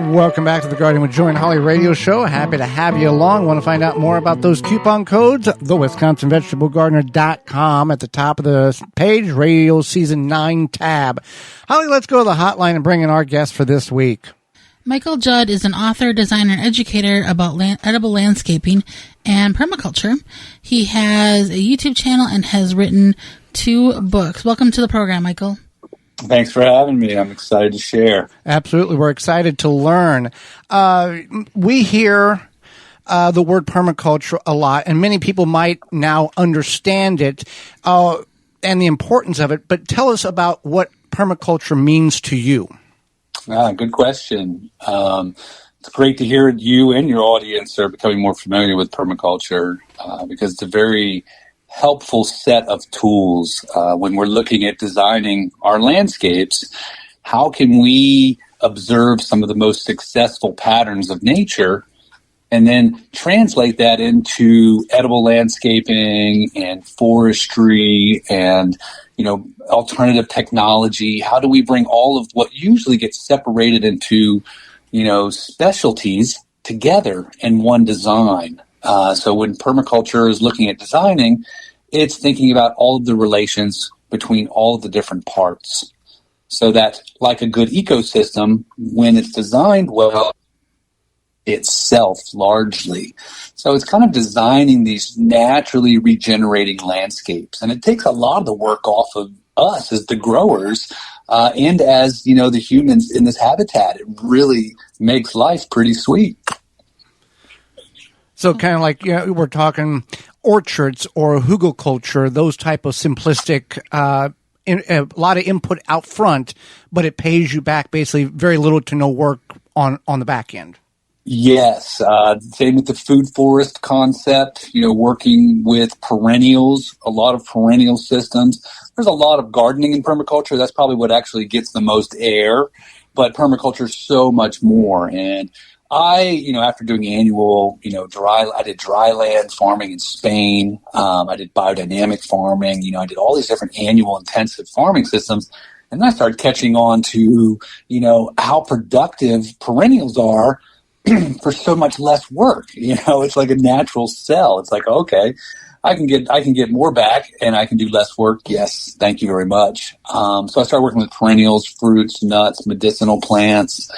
Welcome back to the Garden with Joey and Holly radio show. Happy to have you along. Want to find out more about those coupon codes? The WisconsinVegetableGardener.com at the top of the page, radio season 9 tab. Holly, let's go to the hotline and bring in our guest for this week. Michael Judd is an author, designer, and educator about edible landscaping and permaculture. He has a YouTube channel and has written 2 books. Welcome to the program, Michael. Thanks for having me. I'm excited to share. Absolutely. We're excited to learn. We hear the word permaculture a lot, and many people might now understand it and the importance of it. But tell us about what permaculture means to you. Good question. It's great to hear you and your audience are becoming more familiar with permaculture because it's a very helpful set of tools when we're looking at designing our landscapes. How can we observe some of the most successful patterns of nature and then translate that into edible landscaping and forestry and, alternative technology? How do we bring all of what usually gets separated into, specialties together in one design? So when permaculture is looking at designing, it's thinking about all of the relations between all of the different parts so that, like a good ecosystem, when it's designed well, itself largely. So it's kind of designing these naturally regenerating landscapes. And it takes a lot of the work off of us as the growers and as, the humans in this habitat. It really makes life pretty sweet. So kind of like, we're talking orchards or hugelkultur, those type of simplistic, a lot of input out front, but it pays you back basically very little to no work on the back end. Yes. Same with the food forest concept, working with perennials, a lot of perennial systems. There's a lot of gardening in permaculture. That's probably what actually gets the most air, but permaculture is so much more. And I, after doing annual, I did dry land farming in Spain. I did biodynamic farming. I did all these different annual intensive farming systems. And then I started catching on to, how productive perennials are for so much less work. It's like a natural cell. It's like, okay, I can get more back and I can do less work. Yes. Thank you very much. So I started working with perennials, fruits, nuts, medicinal plants.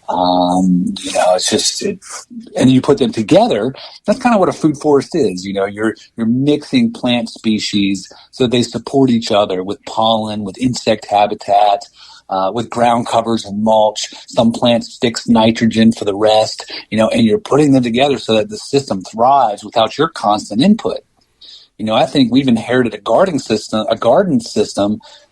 It's just, and you put them together. That's kind of what a food forest is. You're mixing plant species so they support each other with pollen, with insect habitat, with ground covers and mulch. Some plants fix nitrogen for the rest, and you're putting them together so that the system thrives without your constant input. I think we've inherited a garden system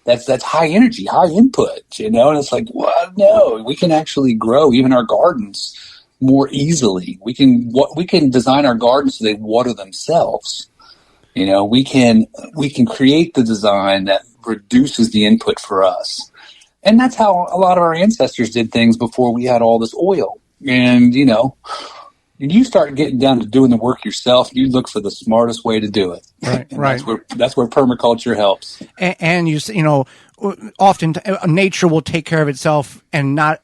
that's high energy, high input, and it's like, well, no, we can actually grow even our gardens more easily. We can design our gardens so they water themselves. We can create the design that reduces the input for us. And that's how a lot of our ancestors did things before we had all this oil. And, you start getting down to doing the work yourself, you look for the smartest way to do it. Right, right. That's where permaculture helps. And often nature will take care of itself and not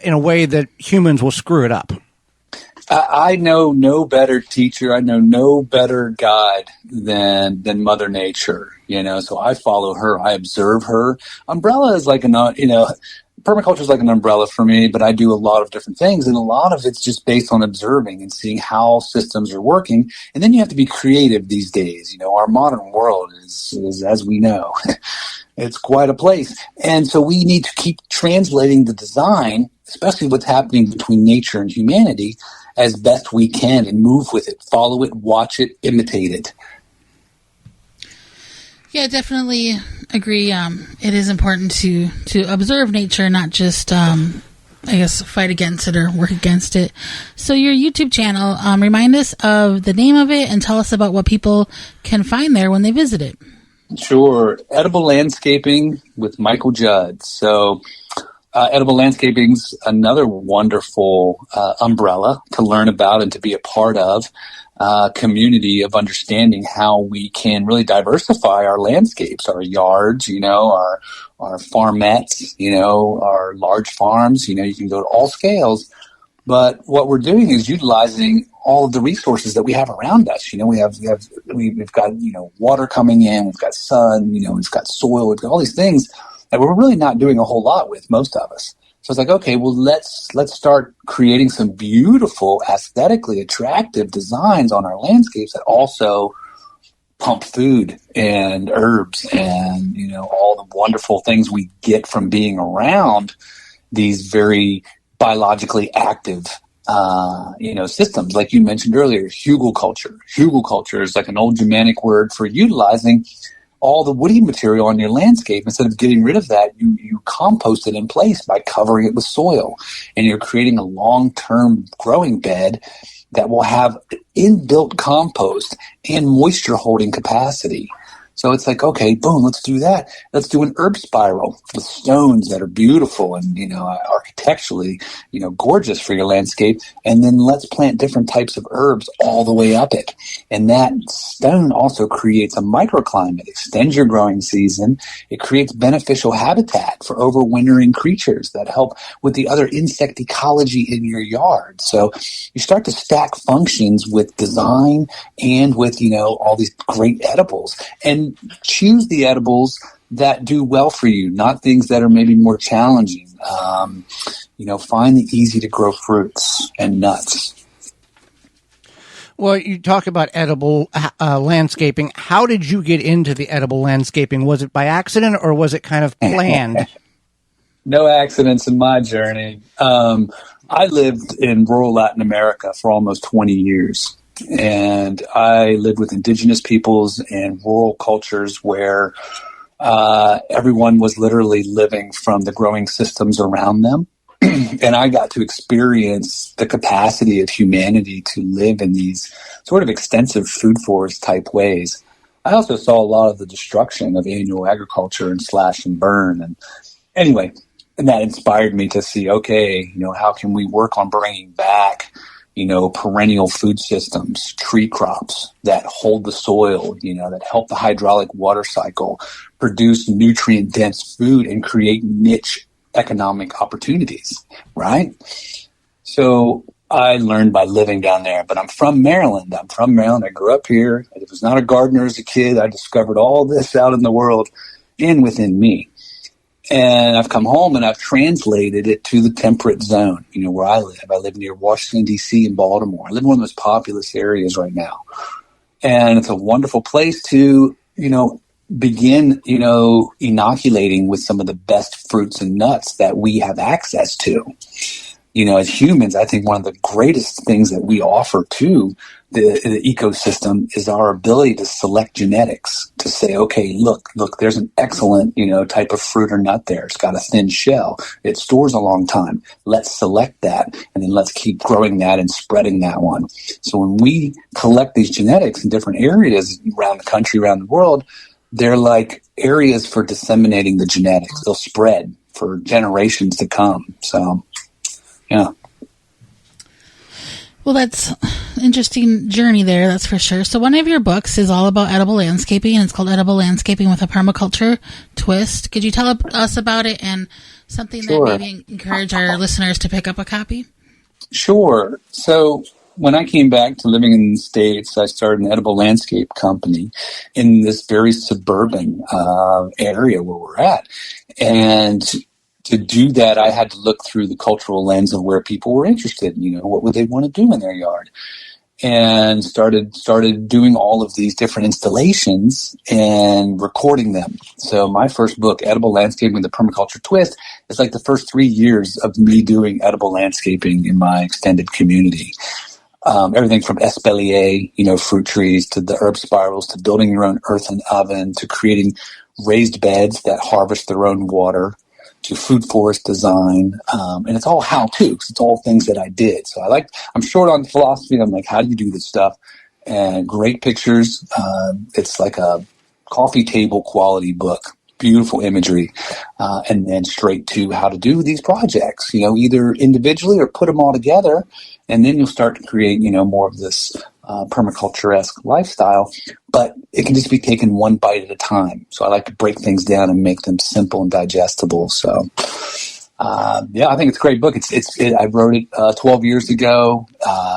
in a way that humans will screw it up. I know no better teacher. I know no better guide than Mother Nature, so I follow her. I observe her. Umbrella is like permaculture is like an umbrella for me, but I do a lot of different things, and a lot of it's just based on observing and seeing how systems are working. And then you have to be creative these days. Our modern world is as we know, it's quite a place. And so we need to keep translating the design, especially what's happening between nature and humanity, as best we can and move with it, follow it, watch it, imitate it. Yeah, definitely agree. It is important to observe nature, not just, fight against it or work against it. So your YouTube channel, remind us of the name of it and tell us about what people can find there when they visit it. Sure. Edible Landscaping with Michael Judd. So edible landscaping's another wonderful umbrella to learn about and to be a part of. Community of understanding how we can really diversify our landscapes, our yards, our farmettes, our large farms. You can go to all scales, But what we're doing is utilizing all of the resources that we have around us. We've got, water coming in, we've got sun, we've got soil, we've got all these things that we're really not doing a whole lot with, most of us. So it's like, okay, well, let's start creating some beautiful, aesthetically attractive designs on our landscapes that also pump food and herbs and, all the wonderful things we get from being around these very biologically active, systems. Like you mentioned earlier, hugelkultur. Hugelkultur is like an old Germanic word for utilizing all the woody material on your landscape. Instead of getting rid of that, you compost it in place by covering it with soil. And you're creating a long-term growing bed that will have inbuilt compost and moisture holding capacity. So it's like, okay, boom, let's do that. Let's do an herb spiral with stones that are beautiful and, architecturally, gorgeous for your landscape. And then let's plant different types of herbs all the way up it. And that stone also creates a microclimate, extends your growing season. It creates beneficial habitat for overwintering creatures that help with the other insect ecology in your yard. So you start to stack functions with design and with, all these great edibles. And choose the edibles that do well for you, not things that are maybe more challenging. Find the easy to grow fruits and nuts. Well, you talk about edible landscaping. How did you get into the edible landscaping? Was it by accident or was it kind of planned? No accidents in my journey. I lived in rural Latin America for almost 20 years. And I lived with indigenous peoples and rural cultures where everyone was literally living from the growing systems around them. And I got to experience the capacity of humanity to live in these sort of extensive food forest type ways. I also saw a lot of the destruction of annual agriculture and slash and burn. And anyway, and that inspired me to see, okay, how can we work on bringing back perennial food systems, tree crops that hold the soil, that help the hydraulic water cycle, produce nutrient-dense food and create niche economic opportunities, right? So I learned by living down there, but I'm from Maryland. I grew up here. I was not a gardener as a kid. I discovered all this out in the world and within me. And I've come home and I've translated it to the temperate zone, where I live. I live near Washington, D.C. and Baltimore. I live in one of the most populous areas right now. And it's a wonderful place to, begin, inoculating with some of the best fruits and nuts that we have access to. As humans, I think one of the greatest things that we offer to the ecosystem is our ability to select genetics, to say, okay, look, there's an excellent, type of fruit or nut there. It's got a thin shell. It stores a long time. Let's select that, and then let's keep growing that and spreading that one. So when we collect these genetics in different areas around the country, around the world, they're like areas for disseminating the genetics. They'll spread for generations to come. So, yeah. Well, that's an interesting journey there, that's for sure. So one of your books is all about edible landscaping, and it's called Edible Landscaping with a Permaculture Twist. Could you tell us about it and something Sure. that maybe encourage our listeners to pick up a copy? Sure. So when I came back to living in the States, I started an edible landscape company in this very suburban area where we're at. And to do that, I had to look through the cultural lens of where people were interested. What would they want to do in their yard? And started doing all of these different installations and recording them. So my first book, Edible Landscaping with a Permaculture Twist, is like the first 3 years of me doing edible landscaping in my extended community. Everything from espalier, fruit trees, to the herb spirals, to building your own earthen oven, to creating raised beds that harvest their own water, to food forest design. And it's all how-to, 'cause it's all things that I did. So I'm short on philosophy. I'm like, how do you do this stuff? And great pictures. It's like a coffee table quality book, beautiful imagery. And then straight to how to do these projects, either individually or put them all together. And then you'll start to create, more of this permaculture-esque lifestyle, but it can just be taken one bite at a time. So I like to break things down and make them simple and digestible. So Yeah, I think it's a great book. I wrote it 12 years ago.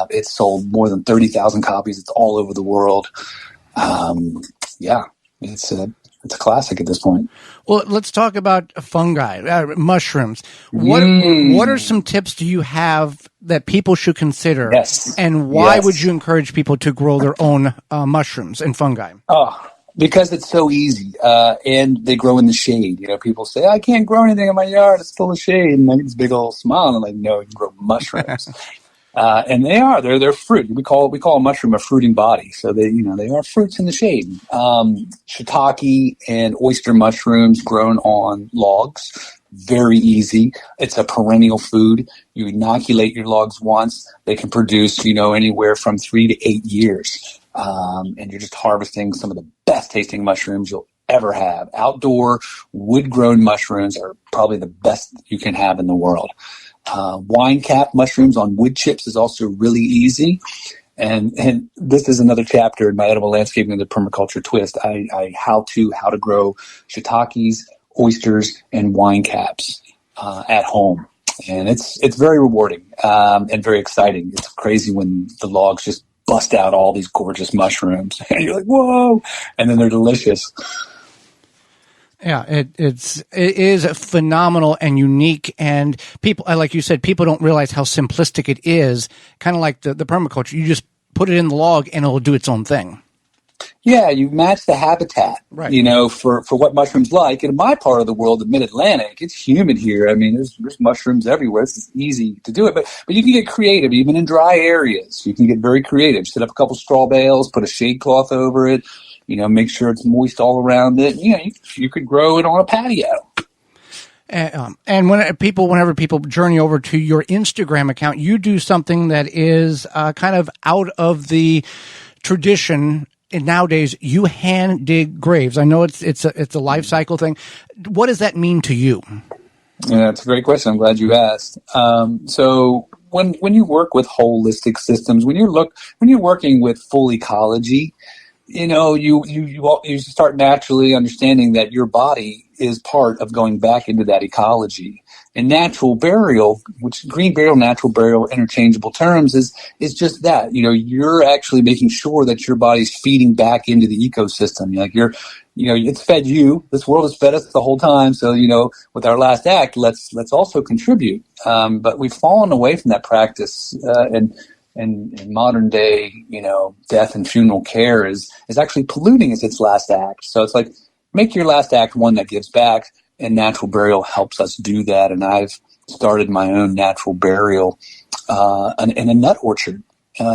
It's sold more than 30,000 copies. It's all over the world. Yeah, it's a classic at this point. Well, let's talk about fungi, mushrooms. What are some tips do you have that people should consider? Yes. And why Yes. would you encourage people to grow their own mushrooms and fungi? Oh, because it's so easy, and they grow in the shade. You know, people say, I can't grow anything in my yard. It's full of shade. And I get this big old smile. And I'm like, no, you can grow mushrooms. And they're fruit. We call a mushroom a fruiting body. So they are fruits in the shade. Shiitake and oyster mushrooms grown on logs. Very easy. It's a perennial food. You inoculate your logs once. They can produce, anywhere from 3 to 8 years. And you're just harvesting some of the best tasting mushrooms you'll ever have. Outdoor wood grown mushrooms are probably the best you can have in the world. Wine cap mushrooms on wood chips is also really easy. And this is another chapter in my edible landscaping and the permaculture twist. How to grow shiitakes, oysters, and wine caps at home. And it's very rewarding and very exciting. It's crazy when the logs just bust out all these gorgeous mushrooms. And you're like, whoa! And then they're delicious. Yeah, it is phenomenal and unique, and people, like you said, people don't realize how simplistic it is. Kind of like the permaculture, you just put it in the log and it'll do its own thing. Yeah, you match the habitat, right? For what mushrooms like. In my part of the world, the Mid-Atlantic, it's humid here. I mean, there's mushrooms everywhere. It's easy to do it, but you can get creative even in dry areas. You can get very creative. Set up a couple straw bales, put a shade cloth over it. Make sure it's moist all around it. You could grow it on a patio. And whenever people journey over to your Instagram account, you do something that is kind of out of the tradition. And nowadays, you hand dig graves. I know it's a life cycle thing. What does that mean to you? Yeah, that's a great question. I'm glad you asked. So when you work with holistic systems, when you're working with full ecology, you start naturally understanding that your body is part of going back into that ecology. And natural burial, which green burial, natural burial, interchangeable terms, is just that. You're actually making sure that your body's feeding back into the ecosystem. It's fed you. This world has fed us the whole time. So, with our last act, let's also contribute. But we've fallen away from that practice, and modern day, death and funeral care is actually polluting as its last act. So it's like, make your last act one that gives back, and natural burial helps us do that. And I've started my own natural burial in a nut orchard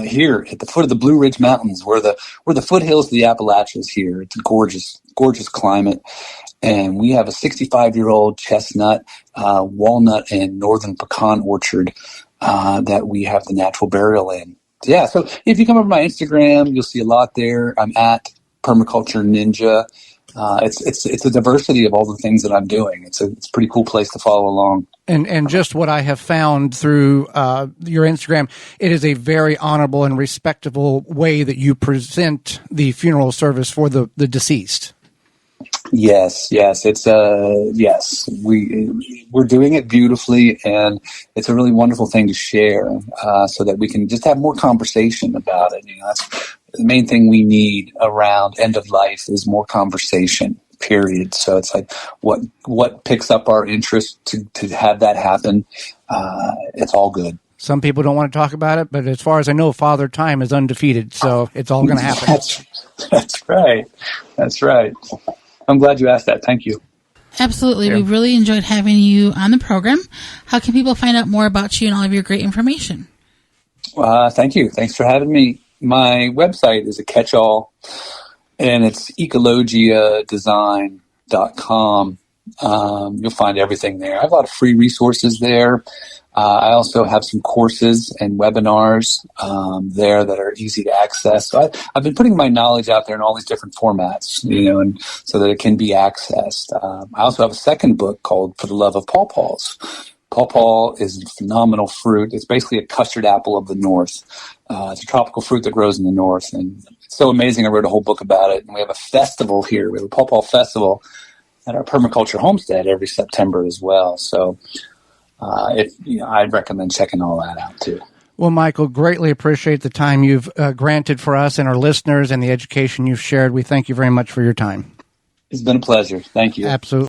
here at the foot of the Blue Ridge Mountains, where the foothills of the Appalachians here. It's a gorgeous, gorgeous climate. And we have a 65-year-old chestnut, walnut, and northern pecan orchard that we have the natural burial in. Yeah, so if you come over my Instagram, you'll see a lot there. I'm at Permaculture Ninja. It's a diversity of all the things that I'm doing. It's a pretty cool place to follow along. And just what I have found through your Instagram, it is a very honorable and respectable way that you present the funeral service for the deceased. Yes, it's yes. We're doing it beautifully, and it's a really wonderful thing to share, so that we can just have more conversation about it. That's the main thing we need around end of life is more conversation. Period. So it's like what picks up our interest to have that happen. It's all good. Some people don't want to talk about it, but as far as I know, Father Time is undefeated, so it's all going to happen. That's right. That's right. I'm glad you asked that. Thank you. Absolutely. Yeah. We've really enjoyed having you on the program. How can people find out more about you and all of your great information? Thank you. Thanks for having me. My website is a catch-all, and it's ecologiadesign.com. You'll find everything there. I have a lot of free resources there. I also have some courses and webinars there that are easy to access. So I've been putting my knowledge out there in all these different formats, and so that it can be accessed. I also have a second book called For the Love of Pawpaws. Pawpaw is a phenomenal fruit. It's basically a custard apple of the north. It's a tropical fruit that grows in the north, and it's so amazing. I wrote a whole book about it. And we have a festival here. We have a Pawpaw Festival at our permaculture homestead every September as well. So I'd recommend checking all that out too. Well, Michael, greatly appreciate the time you've granted for us and our listeners and the education you've shared. We thank you very much for your time. It's been a pleasure. Thank you. Absolutely.